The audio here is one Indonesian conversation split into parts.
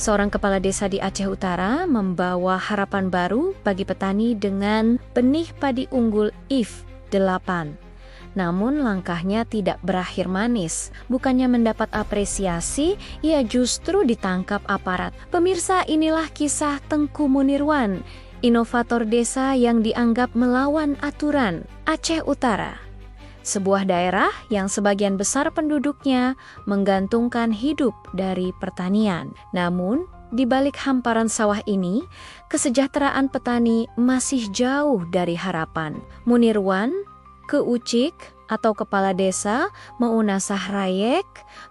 Seorang kepala desa di Aceh Utara membawa harapan baru bagi petani dengan benih padi unggul IF 8. Namun langkahnya tidak berakhir manis. Bukannya mendapat apresiasi, ia justru ditangkap aparat. Pemirsa, inilah kisah Tengku Munirwan, inovator desa yang dianggap melawan aturan. Aceh Utara, sebuah daerah yang sebagian besar penduduknya menggantungkan hidup dari pertanian. Namun, di balik hamparan sawah ini, kesejahteraan petani masih jauh dari harapan. Munirwan Keucik atau kepala desa Meunasah Rayek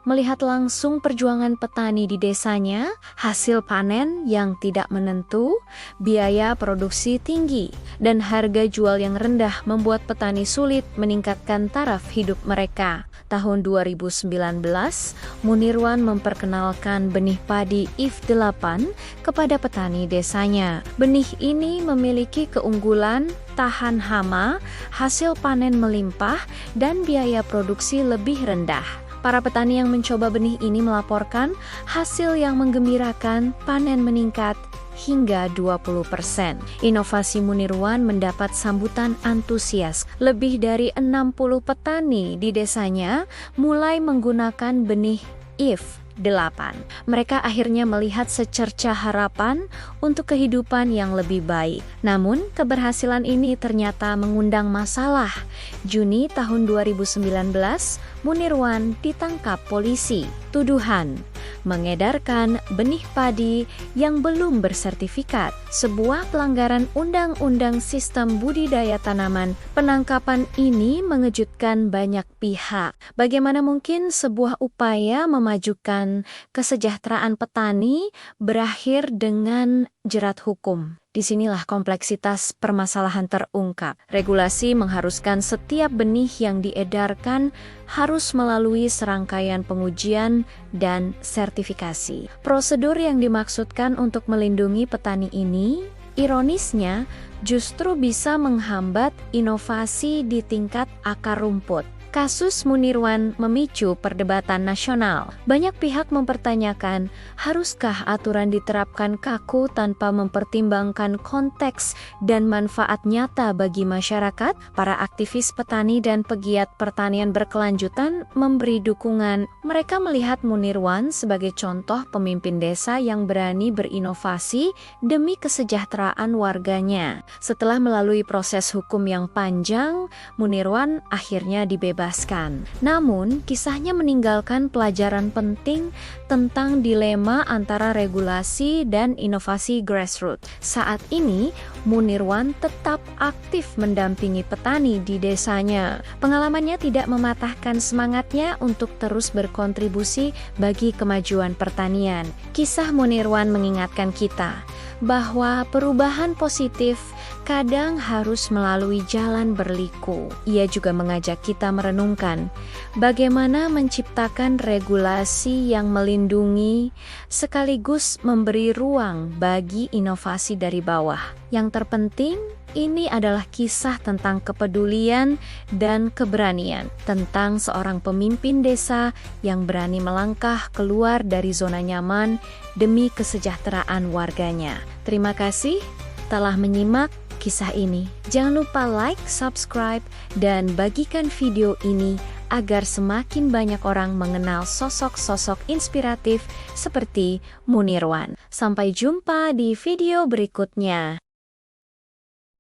melihat langsung perjuangan petani di desanya, hasil panen yang tidak menentu, biaya produksi tinggi, dan harga jual yang rendah membuat petani sulit meningkatkan taraf hidup mereka. Tahun 2019, Munirwan memperkenalkan benih padi IF 8 kepada petani desanya. Benih ini memiliki keunggulan tahan hama, hasil panen melimpah, dan biaya produksi lebih rendah. Para petani yang mencoba benih ini melaporkan hasil yang menggembirakan, panen meningkat hingga 20%. Inovasi Munirwan mendapat sambutan antusias. Lebih dari 60 petani di desanya mulai menggunakan benih IF 8. Mereka akhirnya melihat secercah harapan untuk kehidupan yang lebih baik. Namun, keberhasilan ini ternyata mengundang masalah. Juni tahun 2019, Munirwan ditangkap polisi. Tuduhan mengedarkan benih padi yang belum bersertifikat, sebuah pelanggaran Undang-Undang Sistem Budidaya Tanaman. Penangkapan ini mengejutkan banyak pihak. Bagaimana mungkin sebuah upaya memajukan kesejahteraan petani berakhir dengan jerat hukum? Disinilah kompleksitas permasalahan terungkap. Regulasi mengharuskan setiap benih yang diedarkan harus melalui serangkaian pengujian dan sertifikasi. Prosedur yang dimaksudkan untuk melindungi petani ini, ironisnya, justru bisa menghambat inovasi di tingkat akar rumput. Kasus Munirwan memicu perdebatan nasional. Banyak pihak mempertanyakan, haruskah aturan diterapkan kaku tanpa mempertimbangkan konteks dan manfaat nyata bagi masyarakat? Para aktivis petani dan pegiat pertanian berkelanjutan memberi dukungan. Mereka melihat Munirwan sebagai contoh pemimpin desa yang berani berinovasi demi kesejahteraan warganya. Setelah melalui proses hukum yang panjang, Munirwan akhirnya dibebaskan. Namun, kisahnya meninggalkan pelajaran penting tentang dilema antara regulasi dan inovasi grassroots. Saat ini, Munirwan tetap aktif mendampingi petani di desanya. Pengalamannya tidak mematahkan semangatnya untuk terus berkontribusi bagi kemajuan pertanian. Kisah Munirwan mengingatkan kita bahwa perubahan positif kadang harus melalui jalan berliku. Ia juga mengajak kita merenungkan bagaimana menciptakan regulasi yang melindungi sekaligus memberi ruang bagi inovasi dari bawah. Yang terpenting, ini adalah kisah tentang kepedulian dan keberanian, tentang seorang pemimpin desa yang berani melangkah keluar dari zona nyaman demi kesejahteraan warganya. Terima kasih telah menyimak kisah ini. Jangan lupa like, subscribe, dan bagikan video ini agar semakin banyak orang mengenal sosok-sosok inspiratif seperti Munirwan. Sampai jumpa di video berikutnya.